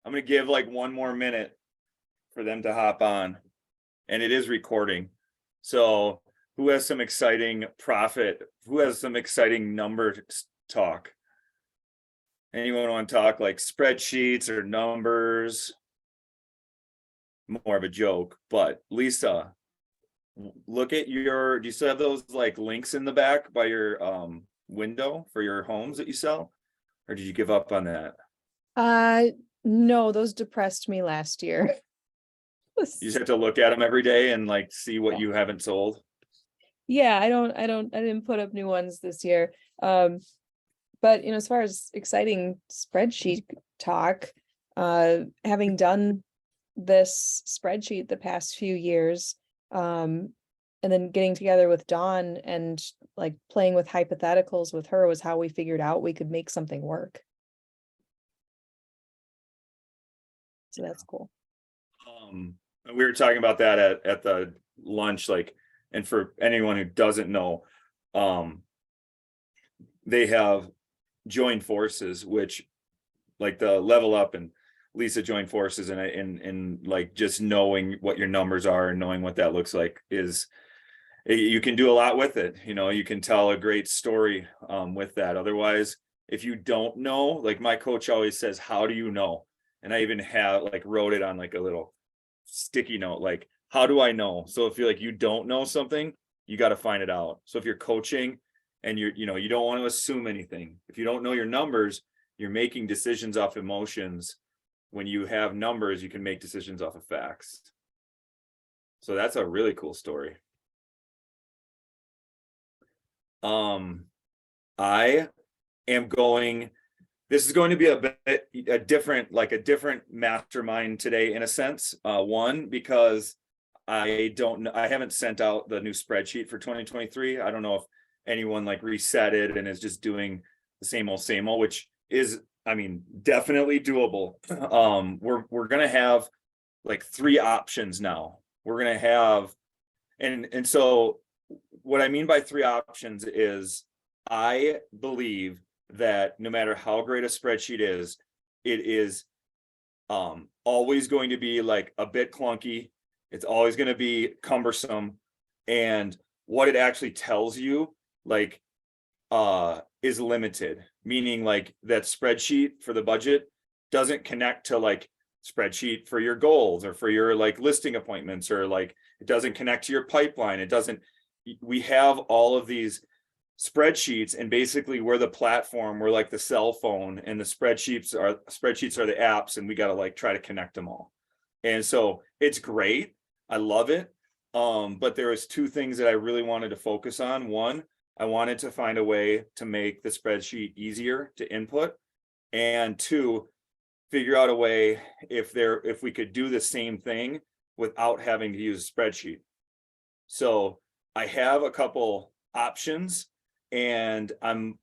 I'm going to give like one more minute for them to hop on, and it is recording. So who has some exciting number talk? Anyone want to talk like spreadsheets or numbers? More of a joke, but Lisa, look at do you still have those like links in the back by your window for your homes that you sell? Or did you give up on that? No, those depressed me last year. You just have to look at them every day and like see what you haven't sold. Yeah, I didn't put up new ones this year. But as far as exciting spreadsheet talk, having done this spreadsheet the past few years, and then getting together with Dawn and like playing with hypotheticals with her was how we figured out we could make something work. So that's cool. We were talking about that at the lunch, like, and for anyone who doesn't know, they have joined forces, which like the Level Up and Lisa joined forces, and like just knowing what your numbers are and knowing what that looks like you can do a lot with it. You can tell a great story with that. Otherwise, if you don't know, like my coach always says, how do you know? And I even wrote it on like a little sticky note, like, how do I know? So if you don't know something, you got to find it out. So if you're coaching and you don't want to assume anything, if you don't know your numbers, you're making decisions off emotions. When you have numbers, you can make decisions off of facts. So that's a really cool story. This is going to be a different mastermind today in a sense. One, because I haven't sent out the new spreadsheet for 2023. I don't know if anyone like reset it and is just doing the same old, which is, definitely doable. We're going to have like 3 options now. We're going to have, and so what I mean by 3 options is I believe that no matter how great a spreadsheet is, it is always going to be like a bit clunky. It's always going to be cumbersome, and what it actually tells you is limited, meaning like that spreadsheet for the budget doesn't connect to like spreadsheet for your goals or for your like listing appointments, or like it doesn't connect to your pipeline. We have all of these spreadsheets, and basically we're the platform, we're like the cell phone, and the spreadsheets are the apps, and we got to like try to connect them all. And so it's great, I love it, but there was 2 things that I really wanted to focus on. One, I wanted to find a way to make the spreadsheet easier to input, and 2, figure out a way if we could do the same thing without having to use a spreadsheet. So I have a couple options, and I am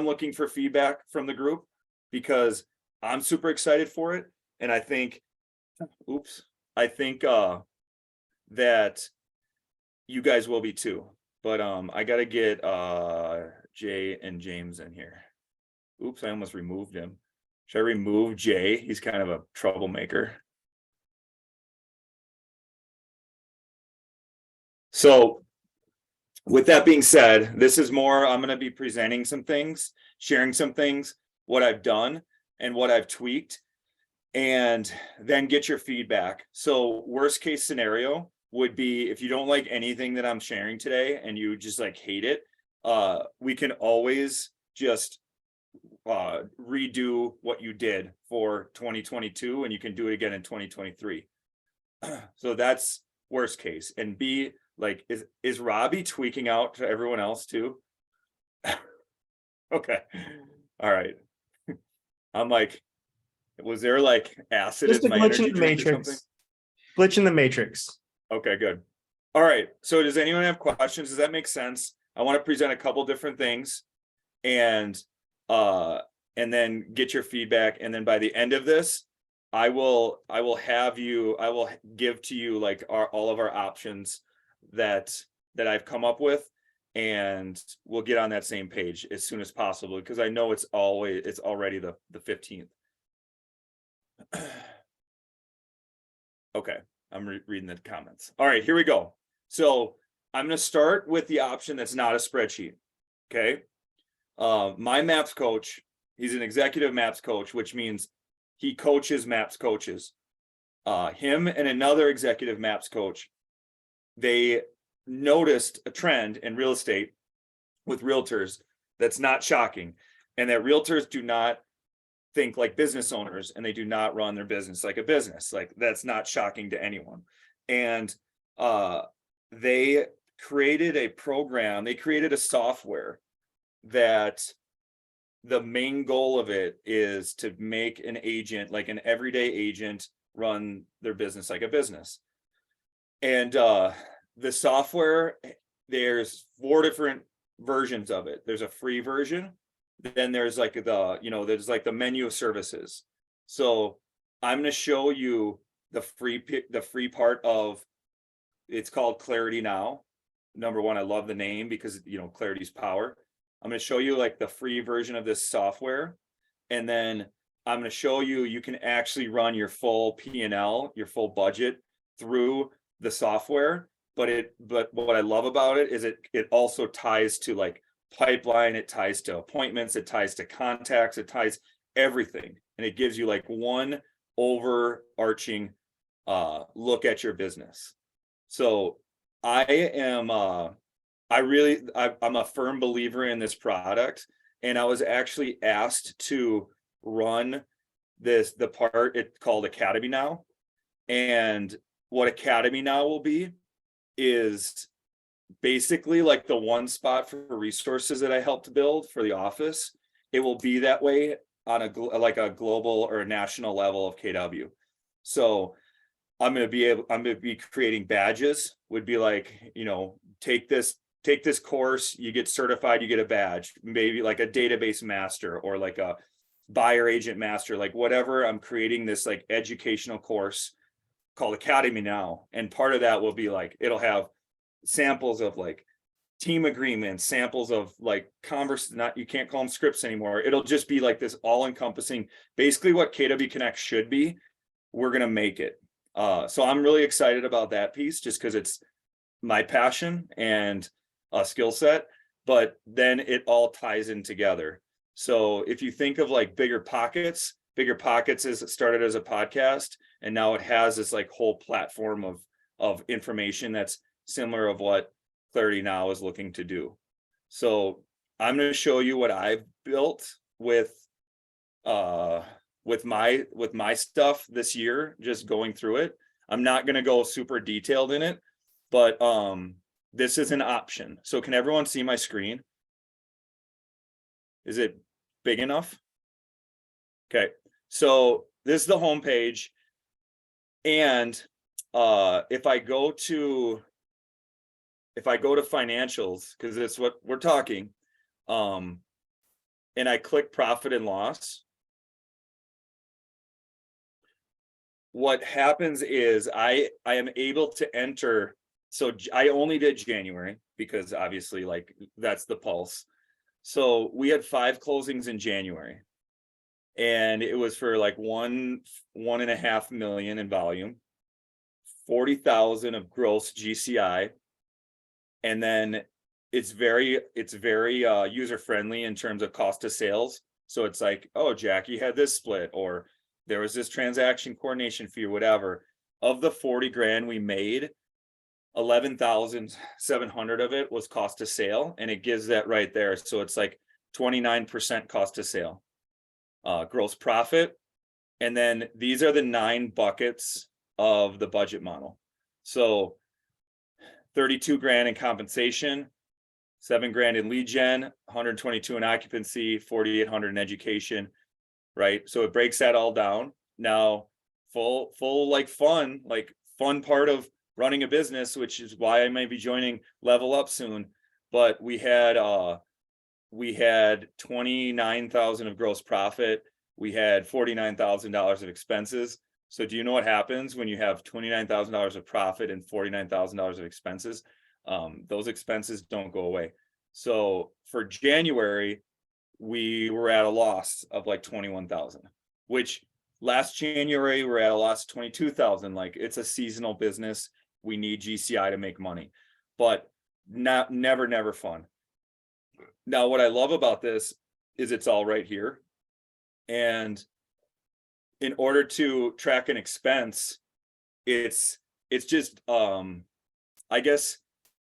looking for feedback from the group, because I'm super excited for it. And I think that you guys will be too. But I got to get Jay and James in here. I almost removed him. Should I remove Jay? He's kind of a troublemaker. So with that being said, this is more, I'm going to be presenting some things, sharing some things, what I've done and what I've tweaked, and then get your feedback. So worst case scenario would be, if you don't like anything that I'm sharing today and you just like hate it, we can always just redo what you did for 2022, and you can do it again in 2023. So that's worst case. And B, like, is Robbie tweaking out to everyone else too? Okay. All right. I'm like, was there like acid Just in a my glitch energy in the drink or something? matrix. Glitch in the matrix. Okay, good. All right. So does anyone have questions? Does that make sense? I want to present a couple different things, and then get your feedback. And then by the end of this, I will give to you like all of our options that I've come up with, and we'll get on that same page as soon as possible, because I know it's already the 15th. Okay, I'm reading the comments. All right, here we go. So I'm going to start with the option that's not a spreadsheet. Okay. My MAPS coach, he's an executive MAPS coach, which means he coaches MAPS coaches. Him and another executive MAPS coach, they noticed a trend in real estate with realtors that's not shocking, and that realtors do not think like business owners, and they do not run their business like a business. Like, that's not shocking to anyone. And they created a program, they created a software that the main goal of it is to make an agent, like an everyday agent, run their business like a business. And the software, there's 4 different versions of it. There's a free version, then there's like there's like the menu of services. So I'm going to show you the free part of, it's called Clarity Now. Number one, I love the name because clarity's power. I'm going to show you like the free version of this software, and then I'm going to show you, you can actually run your full P&L, your full budget through the software. But what I love about it is it also ties to like pipeline, it ties to appointments, it ties to contacts, it ties everything. And it gives you like one overarching look at your business. So I'm a firm believer in this product, and I was actually asked to run the part it's called Academy Now. And what Academy Now will be is basically like the one spot for resources that I helped build for the office. It will be that way on a global or a national level of KW. So I'm going to be creating badges, would be like, take this course, you get certified, you get a badge, maybe like a database master or like a buyer agent master, like whatever. I'm creating this like educational course called Academy Now. And part of that will be like, it'll have samples of like team agreements, samples of like you can't call them scripts anymore. It'll just be like this all encompassing, basically what KW Connect should be. We're going to make it. So I'm really excited about that piece, just because it's my passion and a skill set, but then it all ties in together. So if you think of like Bigger Pockets is, it started as a podcast, and now it has this like whole platform of information that's similar of what Clarity Now is looking to do. So I'm going to show you what I've built with my stuff this year, just going through it. I'm not going to go super detailed in it, but this is an option. So can everyone see my screen? Is it big enough? Okay. So this is the home page. And if I go to financials, because it's what we're talking, and I click profit and loss, what happens is I am able to enter. So I only did January because obviously like that's the pulse. So we had 5 closings in January, and it was for like 1.5 million in volume, 40,000 of gross GCI. And then it's very user friendly in terms of cost of sales. So it's like, oh, Jackie had this split, or there was this transaction coordination fee or whatever. Of the 40 grand we made, 11,700 of it was cost of sale, and it gives that right there. So it's like 29% cost of sale, gross profit. And then these are the 9 buckets of the budget model. So 32 grand in compensation, 7 grand in lead gen, 122 in occupancy, 4,800 in education, right? So it breaks that all down. Now, full like fun part of running a business, which is why I might be joining Level Up soon. But we had 29,000 of gross profit. We had $49,000 of expenses. So do you know what happens when you have $29,000 of profit and $49,000 of expenses? Those expenses don't go away. So for January, we were at a loss of like 21,000, which last January, we're at a loss of 22,000. Like, it's a seasonal business. We need GCI to make money, but never fun. Now, what I love about this is it's all right here. And in order to track an expense, it's just, I guess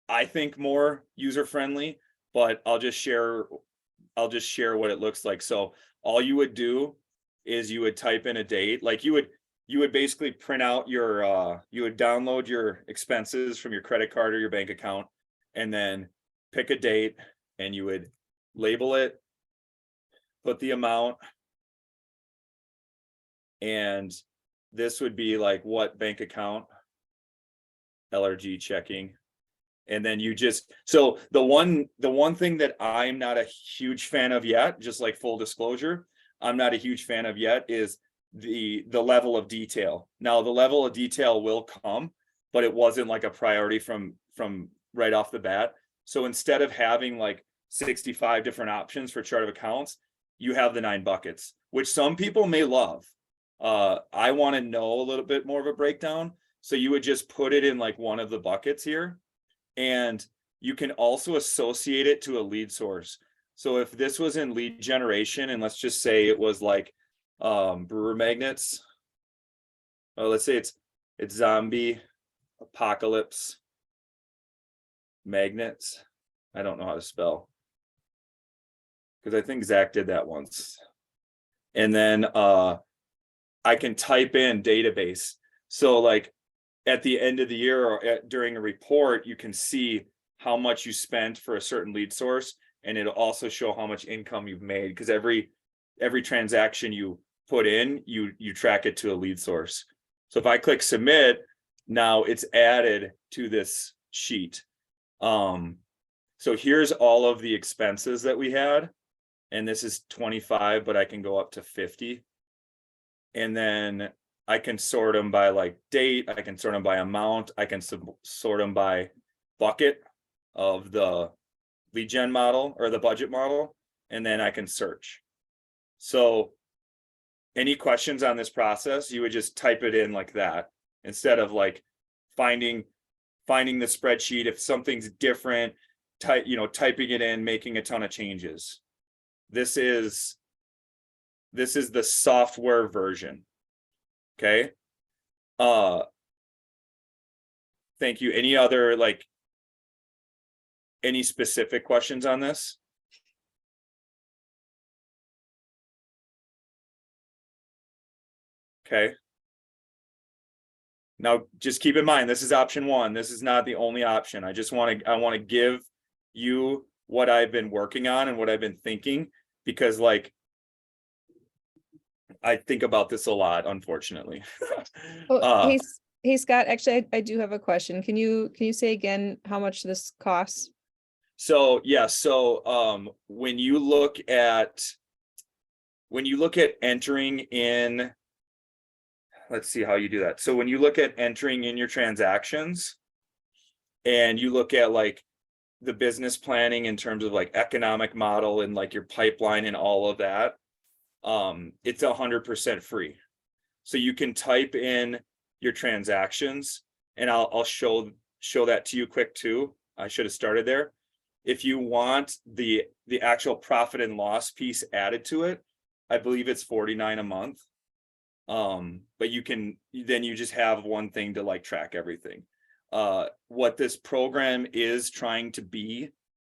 I think more user-friendly, but I'll just share what it looks like. So all you would do is you would type in a date. Like, you would basically print out your, you would download your expenses from your credit card or your bank account, and then pick a date, and you would label it, put the amount, and this would be like what bank account, LRG checking. And then you just, so the one thing that I'm not a huge fan of yet, just like full disclosure, I'm not a huge fan of yet, is the level of detail. Now, the level of detail will come, but it wasn't like a priority from right off the bat. So instead of having like 65 different options for chart of accounts, you have the 9 buckets, which some people may love. I want to know a little bit more of a breakdown. So you would just put it in like one of the buckets here, and you can also associate it to a lead source. So if this was in lead generation, and let's just say it was like brewer magnets, let's say it's zombie apocalypse magnets. I don't know how to spell, because I think Zach did that once. And then I can type in database. So like at the end of the year, or during a report, you can see how much you spent for a certain lead source, and it'll also show how much income you've made, because every transaction you put in, you track it to a lead source. So if I click submit, now it's added to this sheet. So here's all of the expenses that we had, and this is 25, but I can go up to 50. And then I can sort them by like date, I can sort them by amount, I can sort them by bucket of the lead gen model or the budget model, and then I can search. So any questions on this process, you would just type it in like that, instead of like finding the spreadsheet. If something's different, typing it in, making a ton of changes. This is the software version. Okay. Thank you. Any other, like, any specific questions on this? Okay. Now, just keep in mind, this is option 1. This is not the only option. I want to give you what I've been working on and what I've been thinking, because like, I think about this a lot, unfortunately. Hey Scott, actually, I do have a question. Can you say again how much this costs? So yeah, when you look at entering in, let's see how you do that. So when you look at entering in your transactions, and you look at like the business planning in terms of like economic model and like your pipeline and all of that, it's 100% free. So you can type in your transactions, and I'll show that to you quick too. I should have started there. If you want the actual profit and loss piece added to it, I believe it's $49 a month. But you just have one thing to like track everything. What this program is trying to be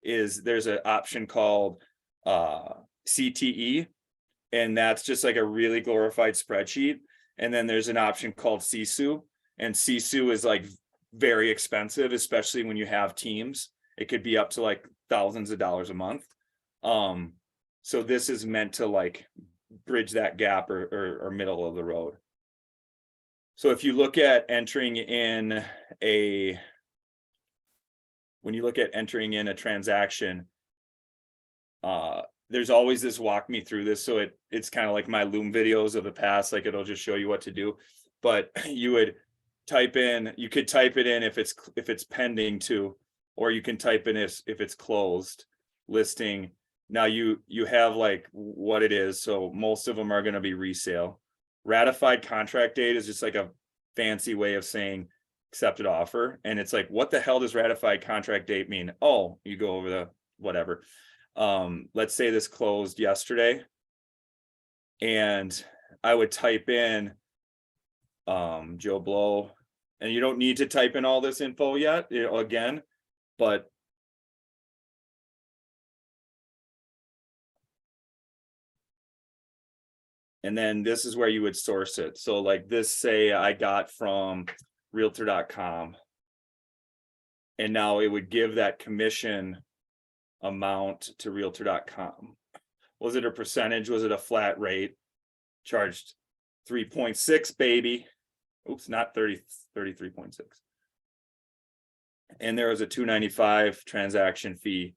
is there's an option called CTE, and that's just like a really glorified spreadsheet. And then there's an option called CSU, and CSU is like very expensive, especially when you have teams. It could be up to like thousands of dollars a month. So this is meant to like bridge that gap or middle of the road. So if you look at entering in a transaction, there's always this walk me through this. So it's kind of like my Loom videos of the past, like it'll just show you what to do. But you could type it in if it's pending too, or you can type in if it's closed listing. Now you have like what it is. So most of them are going to be resale. ratified contract date is just like a fancy way of saying accepted offer. And it's like, what the hell does ratified contract date mean? Oh, you go over the whatever. Let's say this closed yesterday, and I would type in Joe Blow, and you don't need to type in all this info yet, again, but and then this is where you would source it. So like this, say I got from realtor.com, and now it would give that commission amount to realtor.com. Was it a percentage? Was it a flat rate? Charged 3.6, baby. Oops, not 33.6. And there was a $295 transaction fee.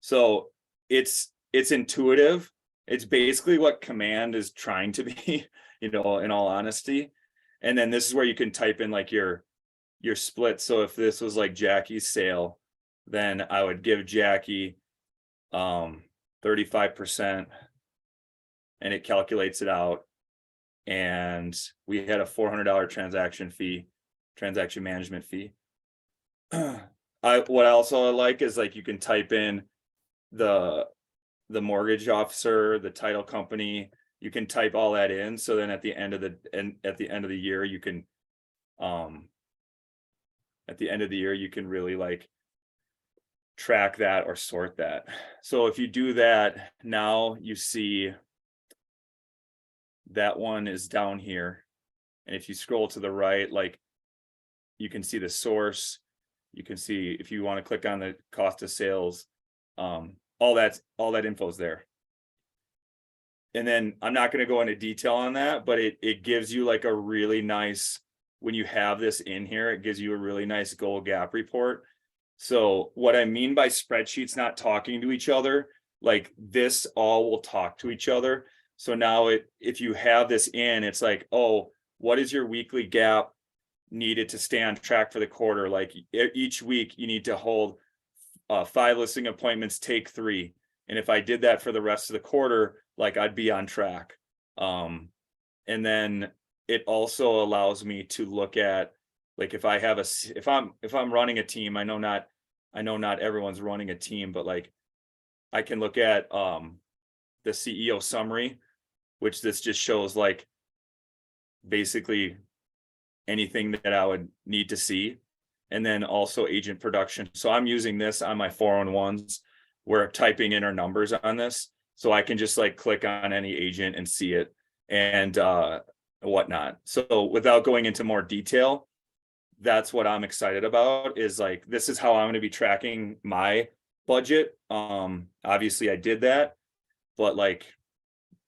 So it's intuitive. It's basically what Command is trying to be, in all honesty. And then this is where you can type in like your split. So if this was like Jackie's sale, then I would give Jackie 35%, and it calculates it out. And we had a $400 transaction management fee. What also I like is like you can type in the mortgage officer, the title company, you can type all that in. So then at the end of the year, you can really like track that or sort that. So if you do that, now you see that one is down here. And if you scroll to the right, like you can see the source, you can see if you want to click on the cost of sales, all that info is there. And then I'm not going to go into detail on that, but it gives you like a really nice, when you have this in here, it gives you a really nice goal gap report. So what I mean by spreadsheets not talking to each other, like this all will talk to each other. So now if you have this in, it's like, oh, what is your weekly gap needed to stay on track for the quarter? Like each week you need to hold 5 listing appointments, take 3. And if I did that for the rest of the quarter, like I'd be on track. And then it also allows me to look at, like if I'm running a team, I know not everyone's running a team, but like I can look at the CEO summary, which this just shows like basically anything that I would need to see. And then also agent production. So I'm using this on my 411s. We're typing in our numbers on this. So I can just like click on any agent and see it and whatnot. So without going into more detail, that's what I'm excited about, is like, this is how I'm going to be tracking my budget. Obviously I did that, but like,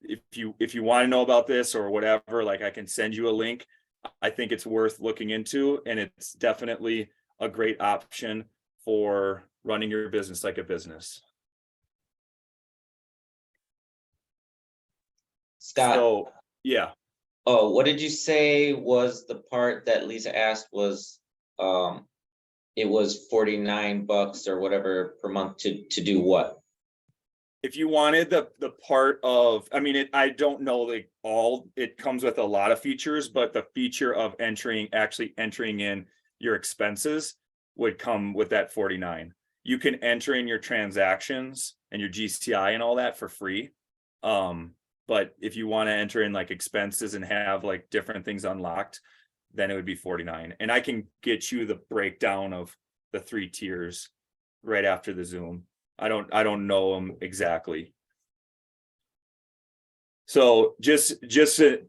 if you want to know about this or whatever, like I can send you a link. I think it's worth looking into, and it's definitely a great option for running your business like a business. Scott, So, yeah. oh, what did you say was the part that Lisa asked was, it was $49 or whatever per month to do what? If you wanted the part of, I mean, I don't know, like it comes with a lot of features, but the feature of actually entering in your expenses would come with that 49. You can enter in your transactions and your GCI and all that for free. But if you want to enter in like expenses and have like different things unlocked, then it would be 49. And I can get you the breakdown of the 3 tiers right after the Zoom. I don't know them exactly. So just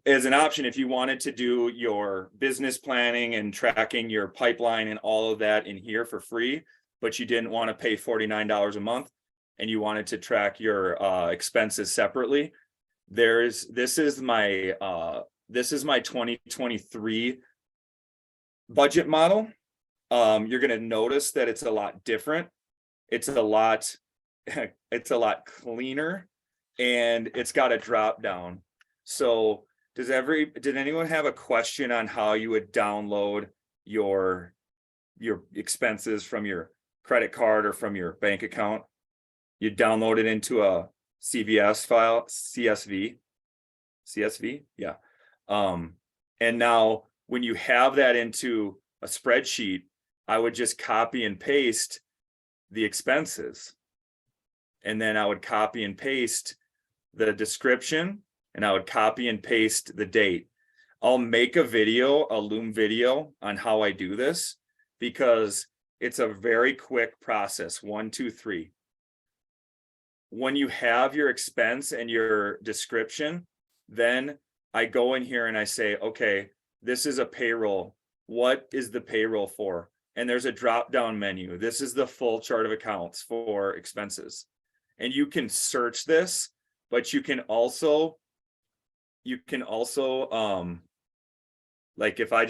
as an option, if you wanted to do your business planning and tracking your pipeline and all of that in here for free, but you didn't want to pay $49 a month and you wanted to track your expenses separately, this is my 2023 budget model. You're going to notice that it's a lot different. It's a lot cleaner, and it's got a drop down. So did anyone have a question on how you would download your expenses from your credit card or from your bank account? You download it into a CVS file, CSV, yeah. And now when you have that into a spreadsheet, I would just copy and paste the expenses. And then I would copy and paste the description, and I would copy and paste the date. I'll make a video, a Loom video on how I do this, because it's a very quick process. 1, 2, 3. When you have your expense and your description, then I go in here and I say, okay, this is a payroll. What is the payroll for? And there's a drop down menu. This is the full chart of accounts for expenses. And you can search this, but you can also like if I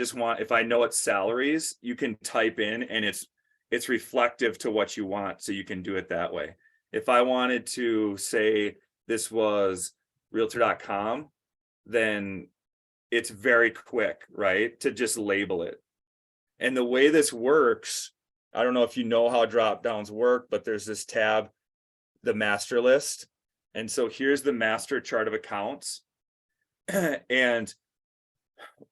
know it's salaries, you can type in and it's reflective to what you want. So you can do it that way. If I wanted to say this was realtor.com, then it's very quick, right? To just label it. And the way this works, I don't know if you know how drop downs work, but there's this tab, the master list. And so here's the master chart of accounts. And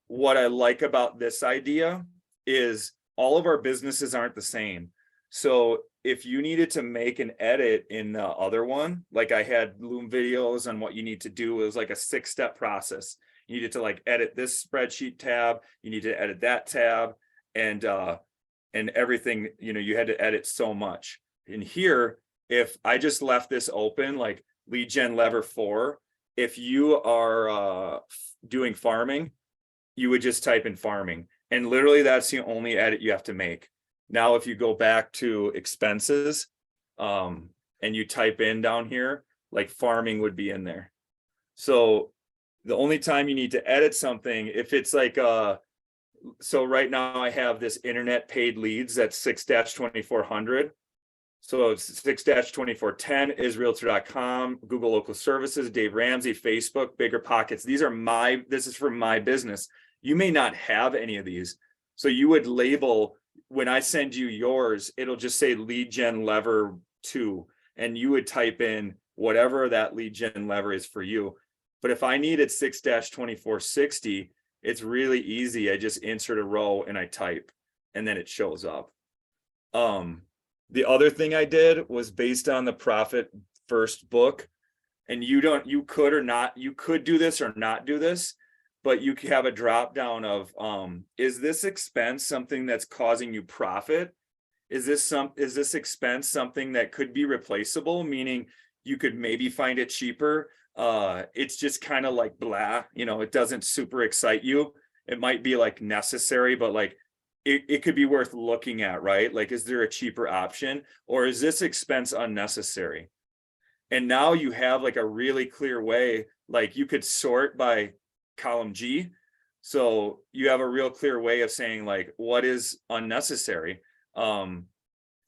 what I like about this idea is all of our businesses aren't the same. So if you needed to make an edit in the other one, like I had Loom videos on what you need to do, it was like a 6-step process. You needed to like edit this spreadsheet tab, you need to edit that tab, and everything, you had to edit so much. In here, if I just left this open, like lead gen lever 4, if you are doing farming, you would just type in farming, and literally that's the only edit you have to make. Now, if you go back to expenses, and you type in down here, like farming would be in there. So the only time you need to edit something, if it's like, so right now I have this internet paid leads that's 6-2400. So it's 6-2410 is realtor.com, Google local services, Dave Ramsey, Facebook, Bigger Pockets. This is for my business. You may not have any of these. So you would label, when I send you yours, it'll just say lead gen lever 2, and you would type in whatever that lead gen lever is for you. But if I needed 6-2460, it's really easy. I just insert a row and I type, and then it shows up. The other thing I did was based on the Profit First book, and you could do this or not do this, but you have a drop down of, is this expense something that's causing you profit? Is this expense something that could be replaceable? Meaning you could maybe find it cheaper. It's just kind of like blah, it doesn't super excite you. It might be like necessary, but like it could be worth looking at, right? Like, is there a cheaper option, or is this expense unnecessary? And now you have like a really clear way, like you could sort by column G. So you have a real clear way of saying like, what is unnecessary? I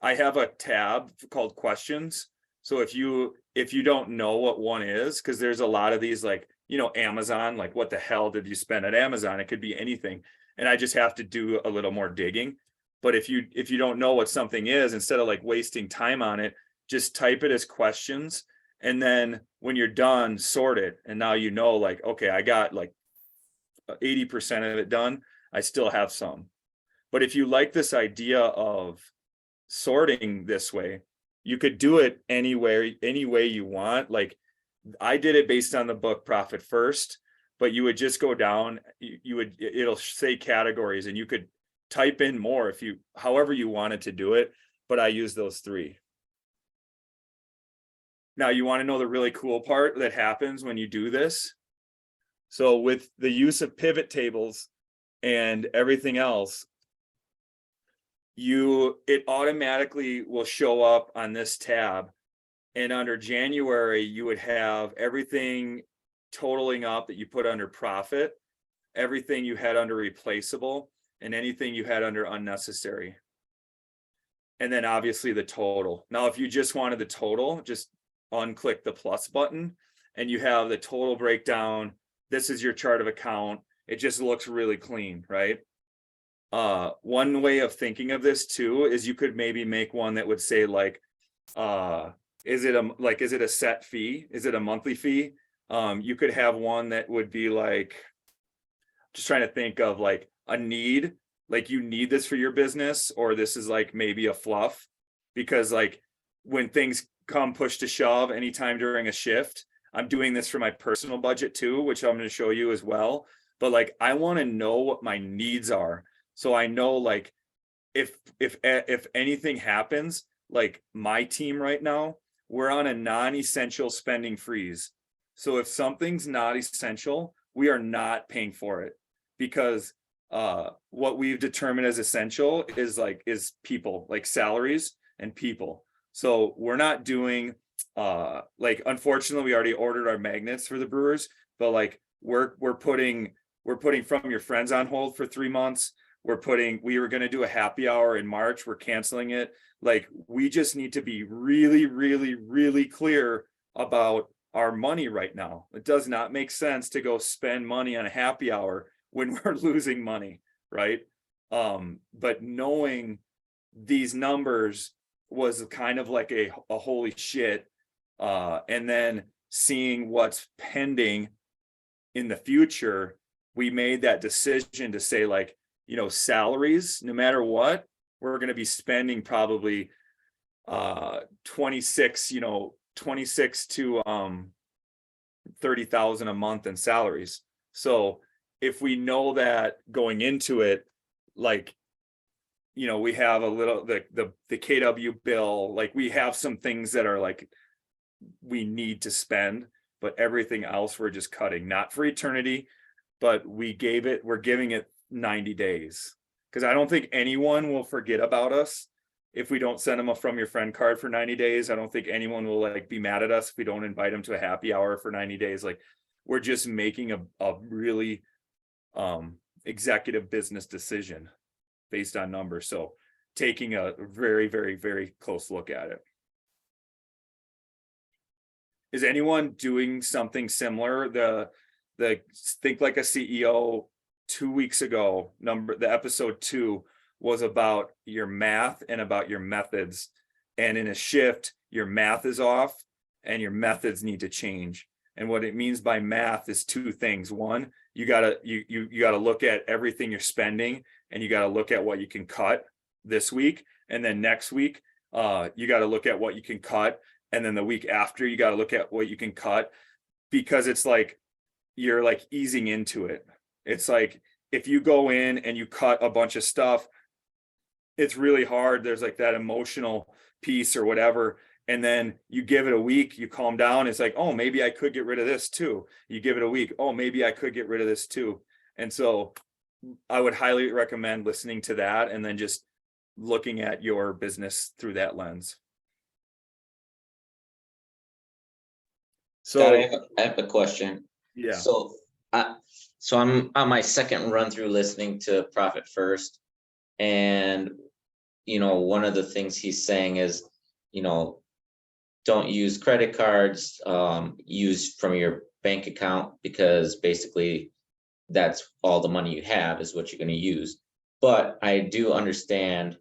have a tab called questions. So if you don't know what one is, because there's a lot of these, like, Amazon, like what the hell did you spend at Amazon? It could be anything. And I just have to do a little more digging. But if you don't know what something is, instead of like wasting time on it, just type it as questions. And then when you're done, sort it. And now like, okay, I got like 80% of it done. I still have some. But if you like this idea of sorting this way, you could do it anywhere, any way you want. Like I did it based on the book Profit First, but you would just go down, it'll say categories, and you could type in more however you wanted to do it. But I use those 3. Now, you want to know the really cool part that happens when you do this? So with the use of pivot tables and everything else, it automatically will show up on this tab. And under January, you would have everything totaling up that you put under profit, everything you had under replaceable, and anything you had under unnecessary. And then obviously the total. Now, if you just wanted the total, just unclick the plus button and you have the total breakdown. This is your chart of account. It just looks really clean, right? One way of thinking of this too is you could maybe make one that would say like, is it a set fee? Is it a monthly fee? You could have one that would be like, just trying to think of like a need, like you need this for your business, or this is like maybe a fluff, because like when things come push to shove anytime during a shift, I'm doing this for my personal budget too, which I'm going to show you as well. But like, I want to know what my needs are. So I know like if anything happens, like my team right now, we're on a non-essential spending freeze. So if something's not essential, we are not paying for it, because what we've determined as essential is people, like salaries and people. So we're not doing like, unfortunately we already ordered our magnets for the brewers, but like we're putting From Your Friends on hold for 3 months. We were going to do a happy hour in March. We're canceling it. Like, we just need to be really, really, really clear about our money right now. It does not make sense to go spend money on a happy hour when we're losing money, right? But knowing these numbers was kind of like a holy shit. And then seeing what's pending in the future, we made that decision to say, like, you know, salaries, no matter what, we're going to be spending probably 26 to 30,000 a month in salaries. So if we know that going into it, like, you know, we have a little, the KW bill, like we have some things that are like, we need to spend, but everything else we're just cutting, not for eternity, but we're giving it 90 days. Because I don't think anyone will forget about us if we don't send them a From Your Friend card for 90 days. I don't think anyone will like be mad at us if we don't invite them to a happy hour for 90 days. Like, we're just making a really executive business decision based on numbers. So taking a very, very, very close look at it. Is anyone doing something similar? The Think Like a CEO 2 weeks ago, the episode 2 was about your math and about your methods. And in a shift, your math is off and your methods need to change. And what it means by math is 2 things. One, you gotta look at everything you're spending, and you gotta look at what you can cut this week. And then next week, you gotta look at what you can cut. And then the week after, you gotta look at what you can cut, because it's like, you're like easing into it. It's like, if you go in and you cut a bunch of stuff, it's really hard. There's like that emotional piece or whatever. And then you give it a week, you calm down. It's like, oh, maybe I could get rid of this too. You give it a week. Oh, maybe I could get rid of this too. And so I would highly recommend listening to that and then just looking at your business through that lens. So I have a question. yeah. So I'm on my second run through listening to Profit First. And, you know, one of the things he's saying is, you know, don't use credit cards, use from your bank account, because basically that's all the money you have is what you're going to use. But I do understand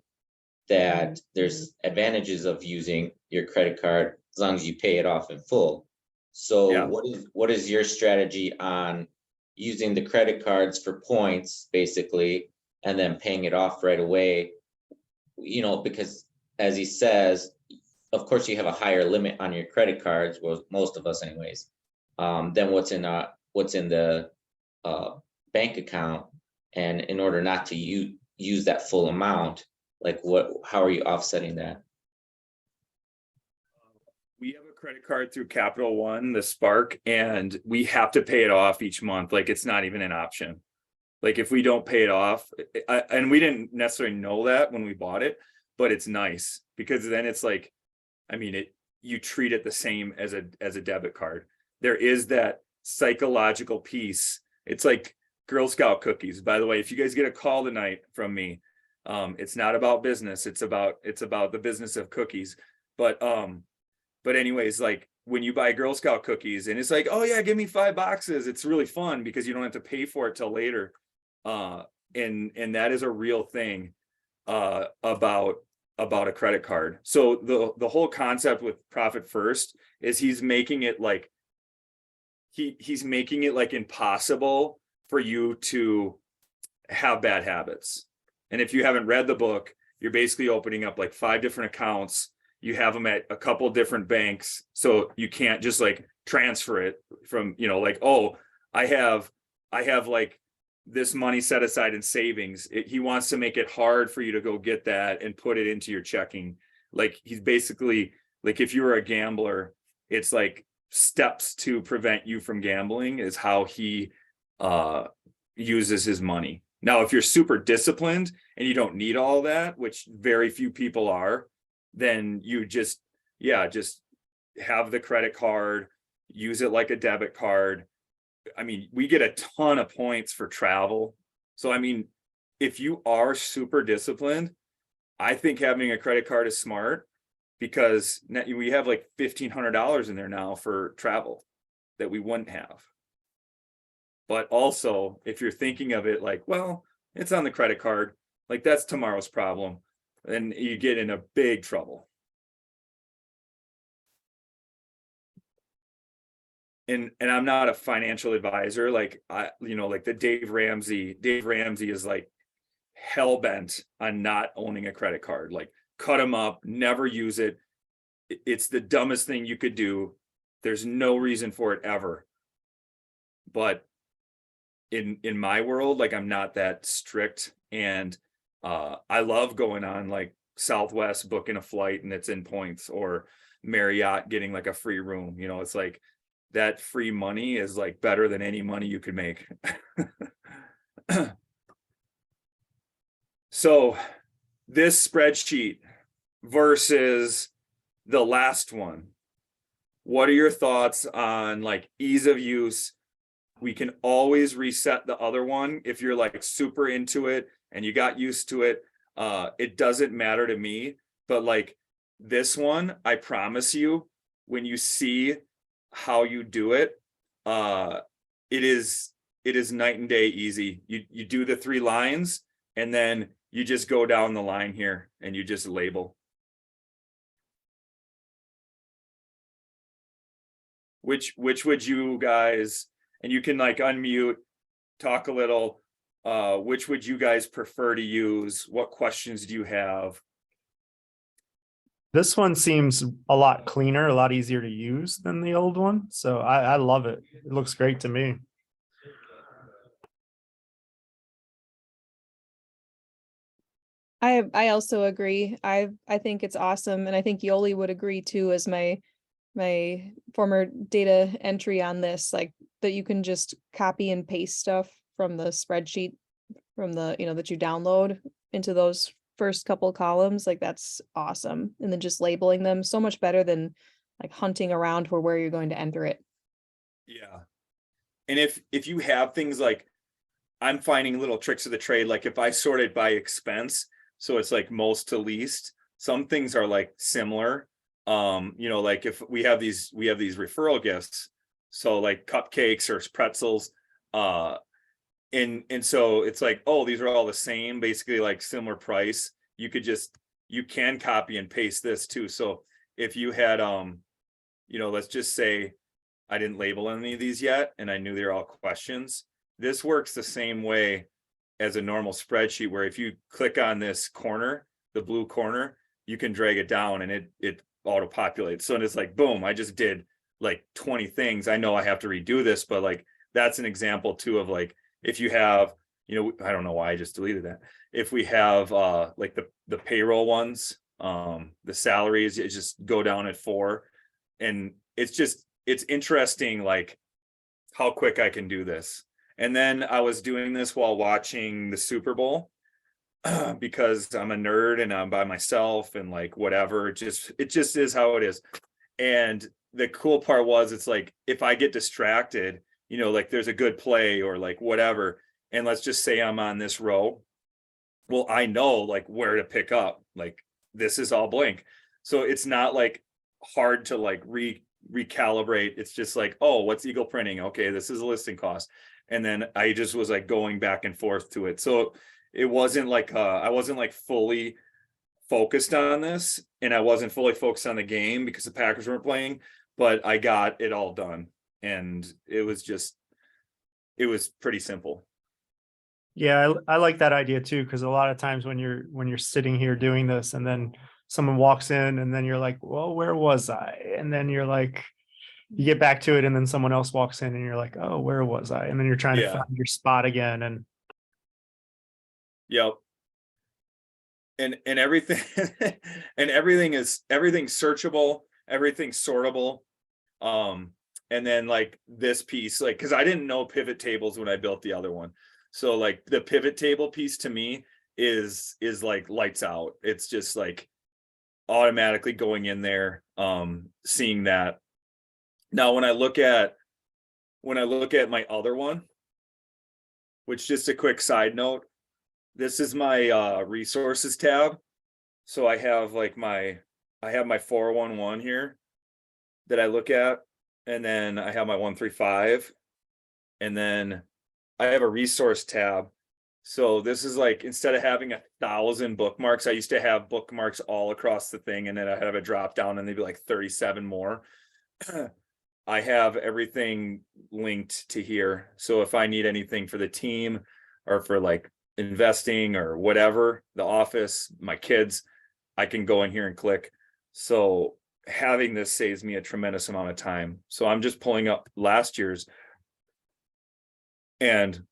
that there's advantages of using your credit card as long as you pay it off in full. So Yeah. what is your strategy on using the credit cards for points, basically, and then paying it off right away? You know, because as he says, of course you have a higher limit on your credit cards, well, most of us anyways, than what's in the bank account. And in order not to use that full amount, like how are you offsetting that? We have a credit card through Capital One, the Spark, and we have to pay it off each month. Like, it's not even an option. Like, if we don't pay it off, and we didn't necessarily know that when we bought it, but it's nice because then it's like, I mean, you treat it the same as a debit card. There is that psychological piece. It's like Girl Scout cookies. By the way, if you guys get a call tonight from me, it's not about business. It's about the business of cookies. But anyways, like when you buy Girl Scout cookies and it's like, oh yeah, give me 5 boxes. It's really fun because you don't have to pay for it till later. And that is a real thing about a credit card. So the whole concept with Profit First is he's making it like impossible for you to have bad habits. And if you haven't read the book, you're basically opening up like 5 different accounts. You have them at a couple different banks. So you can't just like transfer it from, like, oh, I have like this money set aside in savings. He wants to make it hard for you to go get that and put it into your checking. Like he's basically like, if you were a gambler, it's like steps to prevent you from gambling is how he uses his money. Now, if you're super disciplined and you don't need all that, which very few people are, then you just have the credit card, use it like a debit card. I mean, we get a ton of points for travel. So, I mean, if you are super disciplined, I think having a credit card is smart because we have like $1,500 in there now for travel that we wouldn't have. But also, if you're thinking of it like, well, it's on the credit card, like that's tomorrow's problem, then you get in a big trouble. And I'm not a financial advisor. Like like the Dave Ramsey is like hell bent on not owning a credit card. Like cut them up, never use it. It's the dumbest thing you could do. There's no reason for it ever. But in my world, like I'm not that strict, and I love going on like Southwest booking a flight and it's in points, or Marriott getting like a free room. It's like that free money is like better than any money you could make. So this spreadsheet versus the last one, what are your thoughts on like ease of use? We can always reset the other one if you're like super into it and you got used to it. It doesn't matter to me, but like this one, I promise you, when you see how you do it, it is night and day easy. You do the 3 lines and then you just go down the line here and you just label. Which would you guys, and you can like unmute, talk a little, which would you guys prefer to use? What questions do you have? This one seems a lot cleaner, a lot easier to use than the old one. So I love it. It looks great to me. I also agree. I think it's awesome, and I think Yoli would agree too, as my former data entry on this, like that you can just copy and paste stuff from the spreadsheet from the that you download into those first couple columns. Like that's awesome. And then just labeling them, so much better than like hunting around for where you're going to enter it. Yeah. And if you have things like, I'm finding little tricks of the trade, like if I sort it by expense, so it's like most to least, some things are like similar. Like if we have these referral gifts, so like cupcakes or pretzels, and so it's like, oh, these are all the same, basically like similar price. You can copy and paste this too. So if you had let's just say I didn't label any of these yet and I knew they're all questions, this works the same way as a normal spreadsheet, where if you click on this corner, the blue corner, you can drag it down and it auto populates. So it's like, boom, I just did like 20 things. I know I have to redo this, but like that's an example too of like, if you have, I don't know why I just deleted that. If we have like the payroll ones, the salaries, it just go down at 4. And it's interesting like how quick I can do this. And then I was doing this while watching the Super Bowl because I'm a nerd and I'm by myself and like whatever, it just is how it is. And the cool part was, it's like if I get distracted, like there's a good play or like whatever, and let's just say I'm on this row, well, I know like where to pick up, like this is all blank, so it's not like hard to like recalibrate. It's just like, oh, what's Eagle Printing? Okay, this is a listing cost. And then I just was like going back and forth to it. So it wasn't like I wasn't like fully focused on this, and I wasn't fully focused on the game because the Packers weren't playing, but I got it all done. And it was just it was pretty simple. Yeah, I like that idea too, because a lot of times when you're sitting here doing this and then someone walks in and then you're like, well, where was I? And then you're like, you get back to it and then someone else walks in and you're like, oh, where was I? And then you're trying to Yeah. find your spot again. And Yep. And everything and everything's searchable, everything's sortable. And then like this piece, like, because I didn't know pivot tables when I built the other one. So like the pivot table piece to me is like lights out. It's just like automatically going in there, seeing that. Now when I look at my other one, which, just a quick side note, this is my resources tab. So I have like my 411 here that I look at, and then I have my 135, and then I have a resource tab. So this is like, instead of having 1,000 bookmarks, I used to have bookmarks all across the thing, and then I have a drop down and they'd be like 37 more. I have everything linked to here. So if I need anything for the team or for like investing or whatever, the office, my kids, I can go in here and click. So having this saves me a tremendous amount of time. So I'm just pulling up last year's. And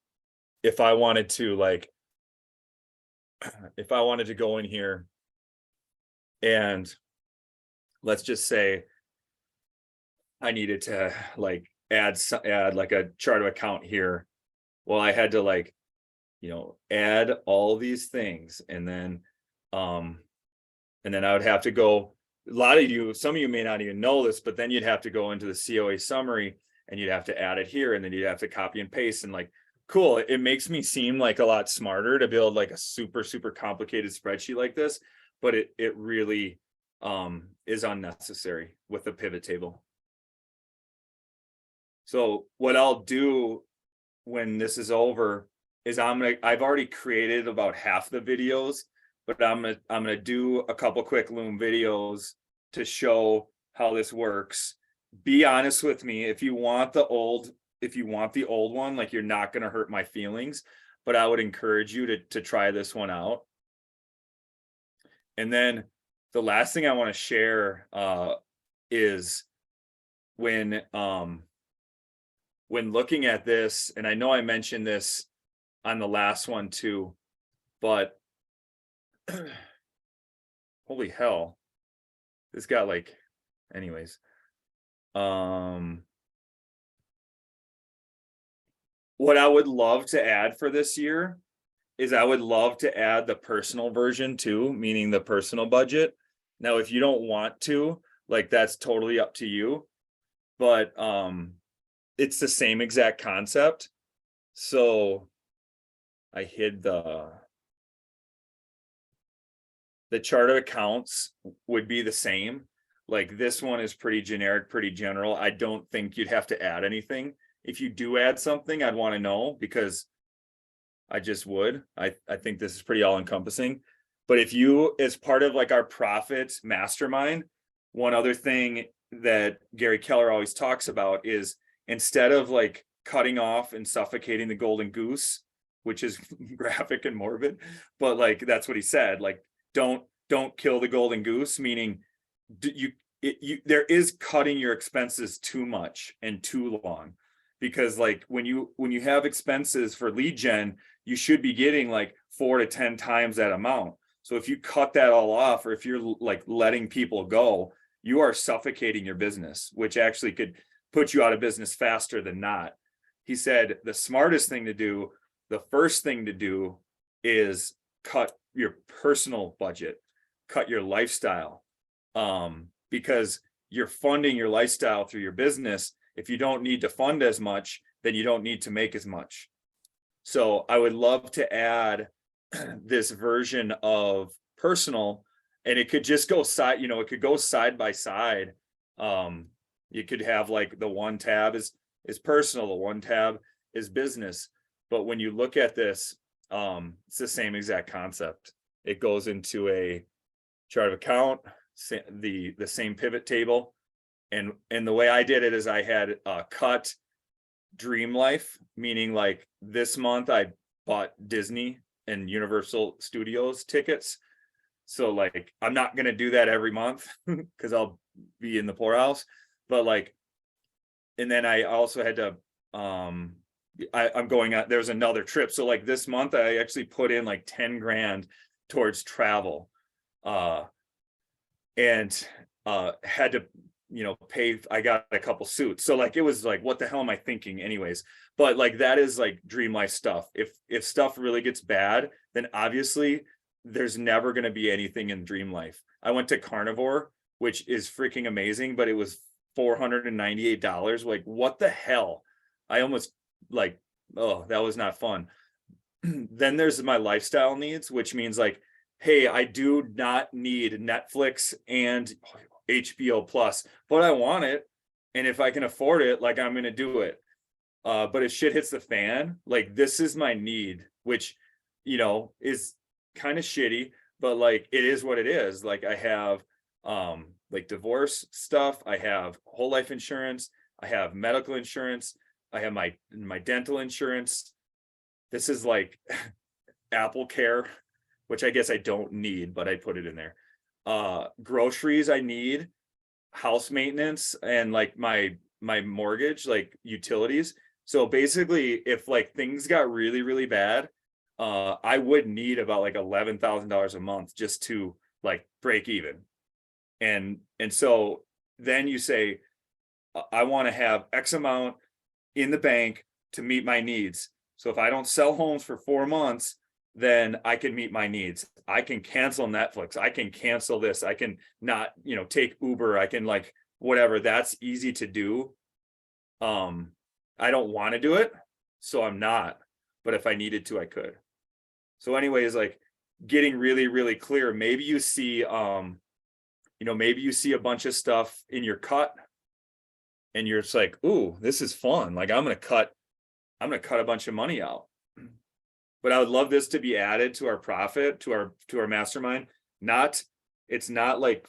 if I wanted to go in here and let's just say I needed to like add like a chart of account here. Well, I had to like, add all these things, and then I would have to go, some of you may not even know this, but then you'd have to go into the COA summary and you'd have to add it here, and then you'd have to copy and paste, and like, cool. It makes me seem like a lot smarter to build like a super, super complicated spreadsheet like this, but it really is unnecessary with the pivot table. So what I'll do when this is over is I've already created about half the videos, but I'm gonna do a couple quick Loom videos to show how this works. Be honest with me, if you want the old one, like, you're not gonna hurt my feelings, but I would encourage you to try this one out. And then the last thing I want to share is when looking at this, and I know I mentioned this on the last one too, but holy hell, this got like, anyways. What I would love to add for this year is I would love to add the personal version too, meaning the personal budget. Now, if you don't want to, like, that's totally up to you, but it's the same exact concept. So I hid the chart of accounts would be the same. Like, this one is pretty generic, pretty general. I don't think you'd have to add anything. If you do add something, I'd want to know, because I just would. I think this is pretty all encompassing. But if you, as part of like our profit mastermind, one other thing that Gary Keller always talks about is, instead of like cutting off and suffocating the golden goose, which is graphic and morbid, but like, that's what he said, like, don't kill the golden goose, meaning there is cutting your expenses too much and too long. Because like, when you have expenses for lead gen, you should be getting like 4 to 10 times that amount. So if you cut that all off, or if you're like letting people go, you are suffocating your business, which actually could put you out of business faster than not. He said the smartest thing to do, the first thing to do, is cut your personal budget, cut your lifestyle, because you're funding your lifestyle through your business. If you don't need to fund as much, then you don't need to make as much. So I would love to add this version of personal, and it could just go side, it could go side by side. You could have like the one tab is personal, the one tab is business. But when you look at this, it's the same exact concept. It goes into a chart of account, the same pivot table. And the way I did it is I had cut dream life, meaning like this month I bought Disney and Universal Studios tickets. So like, I'm not gonna do that every month because I'll be in the poorhouse. But like, and then I also had to, I'm going out, there's another trip. So like this month I actually put in like 10 grand towards travel. And had to, pay, I got a couple suits. So like, it was like, what the hell am I thinking anyways? But like, that is like dream life stuff. If stuff really gets bad, then obviously there's never going to be anything in dream life. I went to Carnivore, which is freaking amazing, but it was $498. Like, what the hell? I almost like, oh, that was not fun. Then there's my lifestyle needs, which means like, hey, I do not need Netflix and HBO Plus, but I want it. And if I can afford it, like, I'm going to do it. But if shit hits the fan, like, this is my need, which, is kind of shitty, but like, it is what it is. Like, I have, like divorce stuff. I have whole life insurance. I have medical insurance. I have my dental insurance. This is like Apple Care, which I guess I don't need, but I put it in there. Groceries I need, house maintenance, and like my mortgage, like utilities. So basically, if like things got really, really bad, I would need about like $11,000 a month just to like break even. And so then you say, I want to have X amount in the bank to meet my needs. So if I don't sell homes for 4 months, then I can meet my needs. I can cancel Netflix. I can cancel this. I can not, take Uber. I can like whatever. That's easy to do. I don't want to do it, so I'm not. But if I needed to, I could. So anyways, like getting really, really clear. Maybe you see, maybe you see a bunch of stuff in your cut and you're just like, ooh, this is fun. Like I'm gonna cut a bunch of money out. But I would love this to be added to our profit, to our mastermind. It's not like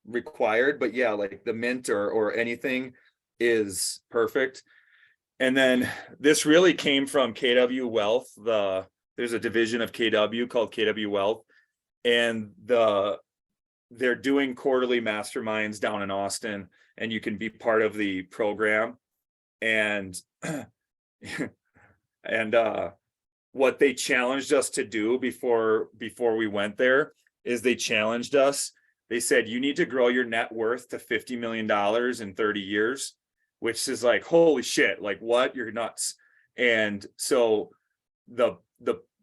required, but yeah, like the mint or anything is perfect. And then this really came from KW Wealth. There's a division of KW called KW Wealth, and they're doing quarterly masterminds down in Austin, and you can be part of the program. And what they challenged us to do before we went there is they challenged us. They said, you need to grow your net worth to $50 million in 30 years, which is like, holy shit, like what? You're nuts. And so the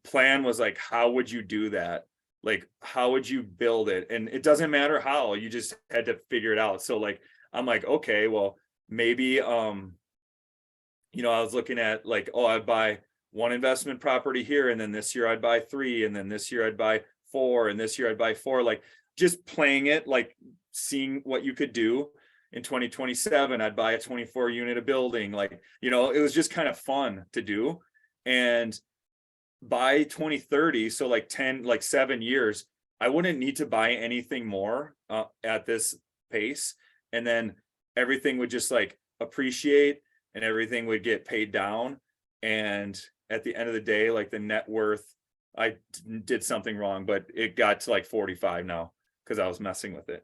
plan was like, how would you do that? Like, how would you build it? And it doesn't matter how, you just had to figure it out. So like, I'm like, okay, well, maybe, I was looking at like, oh, I'd buy 1 investment property here, and then this year I'd buy 3, and then this year I'd buy 4, and this year I'd buy 4, like just playing it, like seeing what you could do. In 2027, I'd buy a 24 unit a building. Like, it was just kind of fun to do. And by 2030, so like 7 years, I wouldn't need to buy anything more at this pace. And then everything would just like appreciate and everything would get paid down. And at the end of the day, like the net worth, I did something wrong, but it got to like 45 now because I was messing with it.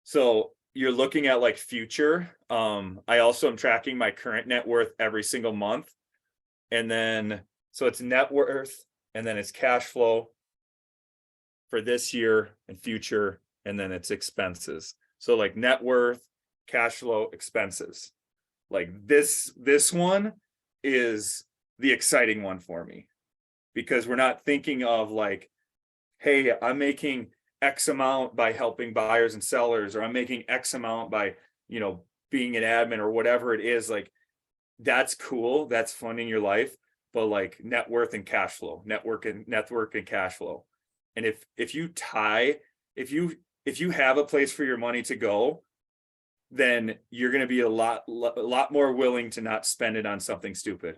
So you're looking at like future. I also am tracking my current net worth every single month. And then, so it's net worth, and then it's cash flow for this year and future, and then it's expenses. So like net worth, cash flow, expenses. Like this one is the exciting one for me, because we're not thinking of like, hey, I'm making X amount by helping buyers and sellers, or I'm making X amount by, being an admin or whatever it is. Like, that's cool. That's fun in your life, but like net worth and cash flow, network and cash flow. And if you have a place for your money to go, then you're going to be a lot more willing to not spend it on something stupid.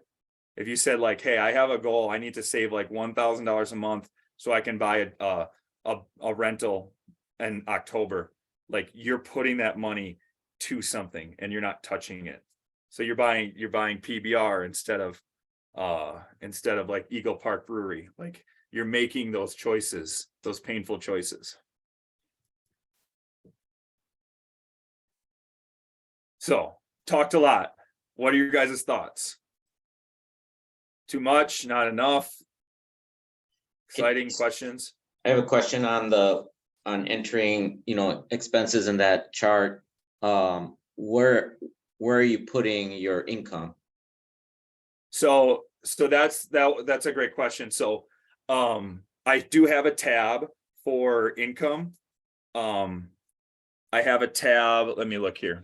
If you said like, hey, I have a goal, I need to save like $1,000 a month so I can buy a rental in October, like you're putting that money to something and you're not touching it. So you're buying PBR instead of like Eagle Park Brewery. Like you're making those choices, those painful choices. So talked a lot. What are your guys' thoughts? Too much, not enough? Exciting questions? I have a question on entering, expenses in that chart. Where are you putting your income? So that's a great question. So I do have a tab for income. I have a tab. Let me look here.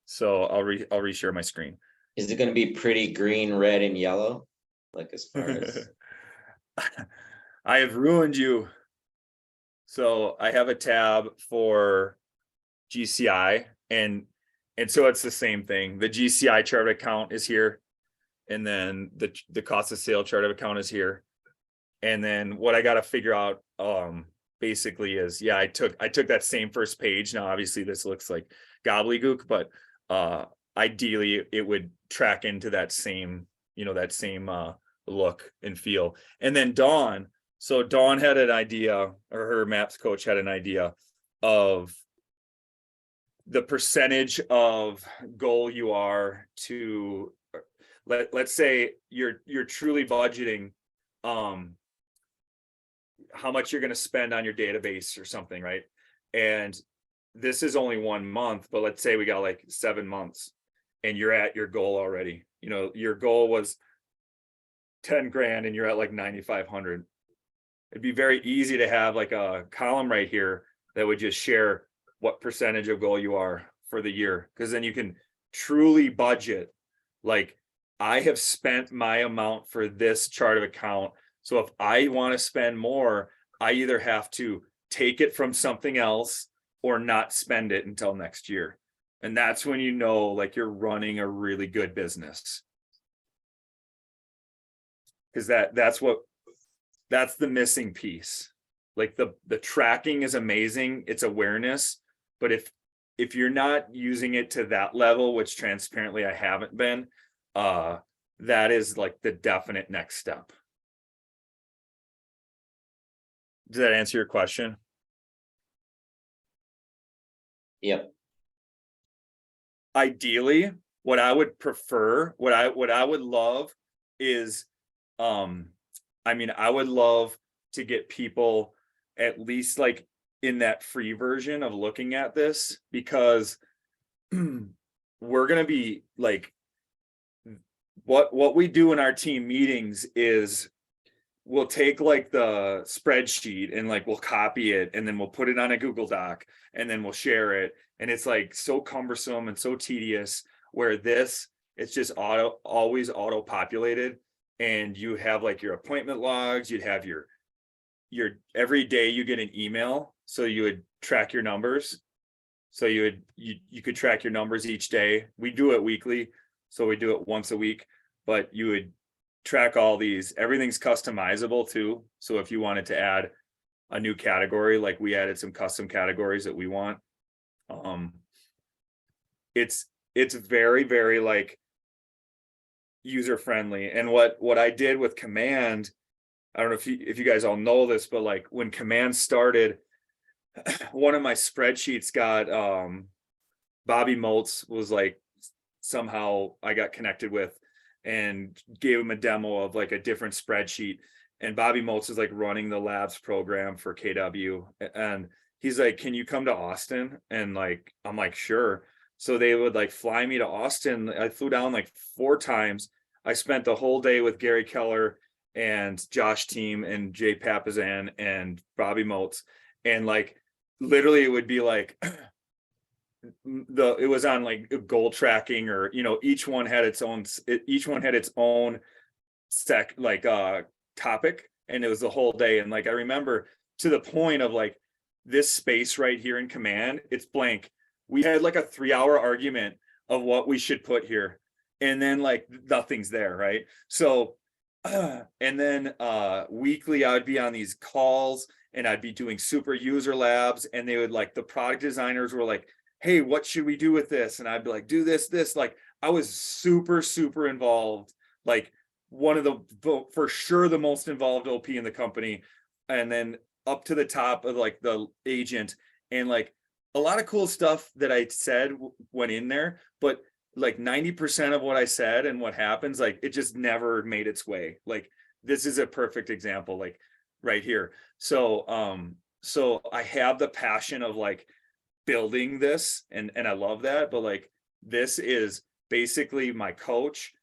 So I'll reshare my screen. Is it going to be pretty green, red, and yellow? Like as far as I have ruined you. So I have a tab for GCI and so it's the same thing. The GCI chart account is here. And then the cost of sale chart of account is here. And then what I got to figure out basically is, yeah, I took that same first page. Now, obviously this looks like gobbledygook, but ideally it would track into that same, look and feel. And then Dawn had an idea, or her maps coach had an idea of the percentage of goal you are to, let's say you're truly budgeting how much you're going to spend on your database or something, right? And this is only 1 month, but let's say we got like 7 months and you're at your goal already. Your goal was 10 grand and you're at like 9,500. It'd be very easy to have like a column right here that would just share what percentage of goal you are for the year. Because then you can truly budget. Like, I have spent my amount for this chart of account. So if I want to spend more, I either have to take it from something else or not spend it until next year. And that's when like you're running a really good business. Because that's the missing piece. Like the tracking is amazing, it's awareness, but if you're not using it to that level, which transparently I haven't been, that is like the definite next step. Does that answer your question? Yep. Ideally, what I would prefer, what I would love is, I would love to get people at least like in that free version of looking at this, because we're going to be like, what we do in our team meetings is we'll take like the spreadsheet and like we'll copy it and then we'll put it on a Google Doc and then we'll share it. And it's like so cumbersome and so tedious, where it's just always auto populated. And you have like your appointment logs, you'd have your every day you get an email. So you would track your numbers. So you could track your numbers each day. We do it weekly. So we do it once a week, but you would track all these. Everything's customizable too. So if you wanted to add a new category, like we added some custom categories that we want. It's very, very like user friendly. And what I did with Command, I don't know if you guys all know this, but like when Command started, one of my spreadsheets got Bobby Moltz was like, somehow I got connected with and gave him a demo of like a different spreadsheet. And Bobby Moltz is like running the labs program for KW. And he's like, can you come to Austin? And like, I'm like, sure. So they would like fly me to Austin. I flew down like 4 times. I spent the whole day with Gary Keller and Josh Team and Jay Papazan and Bobby Moltz. And like, literally it would be like, it was on like goal tracking, or each one had its own topic, and it was the whole day. And like I remember, to the point of like, this space right here in Command, it's blank. We had like a 3-hour argument of what we should put here, and then like nothing's there, right? So and then weekly I would be on these calls and I'd be doing super user labs, and they would like, the product designers were like, hey, what should we do with this? And I'd be like, do this. Like, I was super involved, like one of for sure the most involved OP in the company, and then up to the top of like the agent, and like a lot of cool stuff that I said went in there, but like 90% of what I said and what happens, like it just never made its way. Like this is a perfect example, like right here. So so I have the passion of like building this, and I love that, but like this is basically my coach,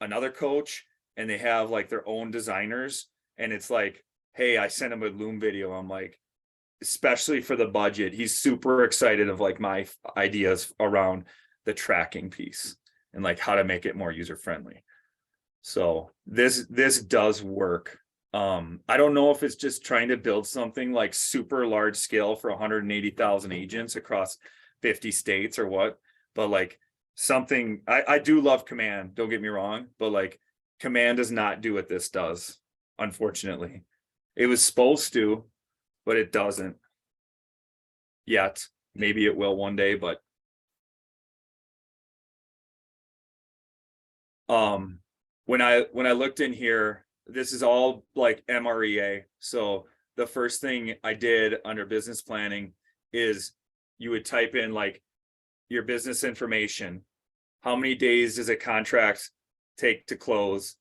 another coach, and they have like their own designers, and it's like, hey, I sent him a Loom video. I'm like, especially for the budget, he's super excited of like my ideas around the tracking piece and like how to make it more user friendly. So this does work. I don't know if it's just trying to build something like super large scale for 180,000 agents across 50 states or what, but like something, I do love Command, don't get me wrong, but like Command does not do what this does, unfortunately. It was supposed to, but it doesn't yet. Maybe it will one day, but when I looked in here, this is all like MREA. So the first thing I did under business planning is you would type in like your business information. How many days does a contract take to close?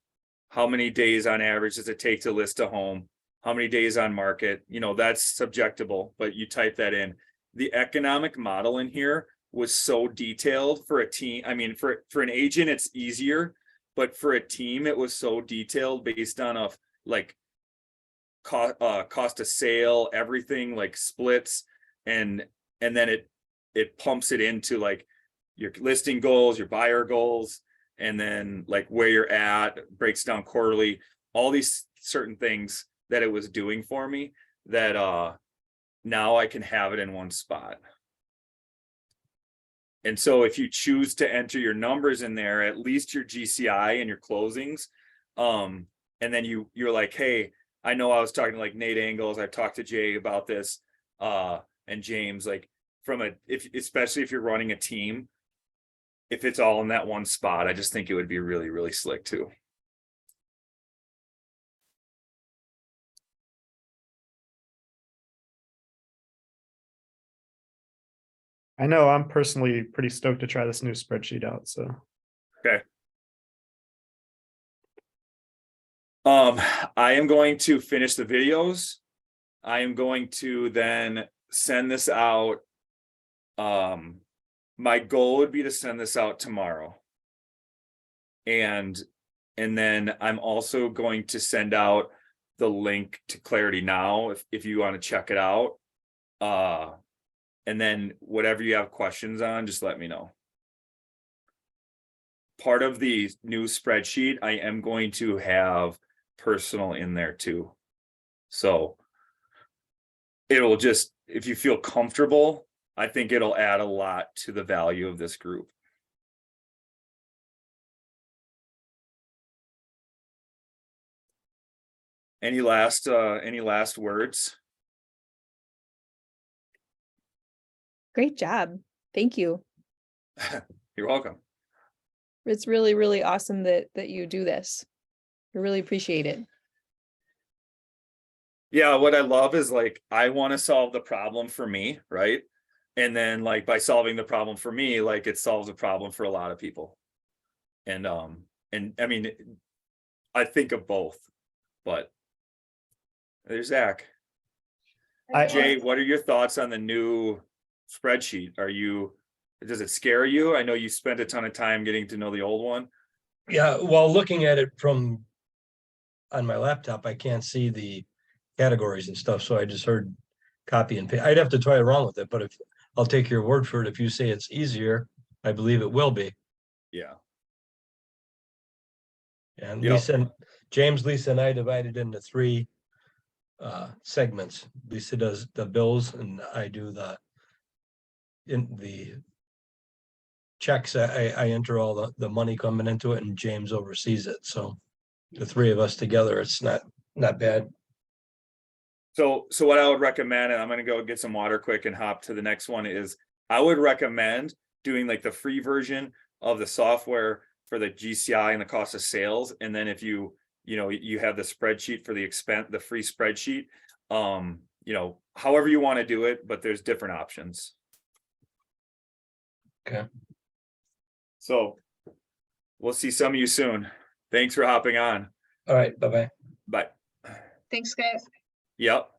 How many days on average does it take to list a home? How many days on market? You know, that's subjectable, but you type that in. The economic model in here was so detailed for a team. I mean, for an agent, it's easier, but for a team, it was so detailed based on a like cost of sale, everything like splits, and then it pumps it into like your listing goals, your buyer goals, and then like where you're at, breaks down quarterly, all these certain things that it was doing for me that now I can have it in one spot. And so if you choose to enter your numbers in there, at least your GCI and your closings, and then you're like, hey, I know I was talking to like Nate Angles, I've talked to Jay about this, and James, like especially if you're running a team, if it's all in that one spot, I just think it would be really slick too. I know I'm personally pretty stoked to try this new spreadsheet out, so. Okay. I am going to finish the videos. I am going to then send this out. My goal would be to send this out tomorrow. And then I'm also going to send out the link to Clarity Now if you want to check it out. And then whatever you have questions on, just let me know. Part of the new spreadsheet, I am going to have personal in there too. So it'll just, if you feel comfortable, I think it'll add a lot to the value of this group. Any last words? Great job. Thank you. You're welcome. It's really awesome that you do this. I really appreciate it. Yeah, what I love is like I want to solve the problem for me, right? And then like by solving the problem for me, like it solves a problem for a lot of people. And I mean, I think of both, but there's Zach. Jay, what are your thoughts on the new spreadsheet? Does it scare you? I know you spent a ton of time getting to know the old one. Yeah, well, looking at it from on my laptop, I can't see the categories and stuff, so I just heard copy and paste. I'd have to try around with it, but if I'll take your word for it, if you say it's easier, I believe it will be. Yeah. And Yep. Lisa and I divided into three segments. Lisa does the bills and I do the checks. I enter all the money coming into it and James oversees it. So the three of us together, it's not bad. So what I would recommend, and I'm going to go get some water quick and hop to the next one, is I would recommend doing like the free version of the software for the GCI and the cost of sales. And then if you have the spreadsheet for the expense, the free spreadsheet, however you want to do it, but there's different options. Okay. So we'll see some of you soon. Thanks for hopping on. All right, bye-bye. Bye. Thanks, guys. Yep.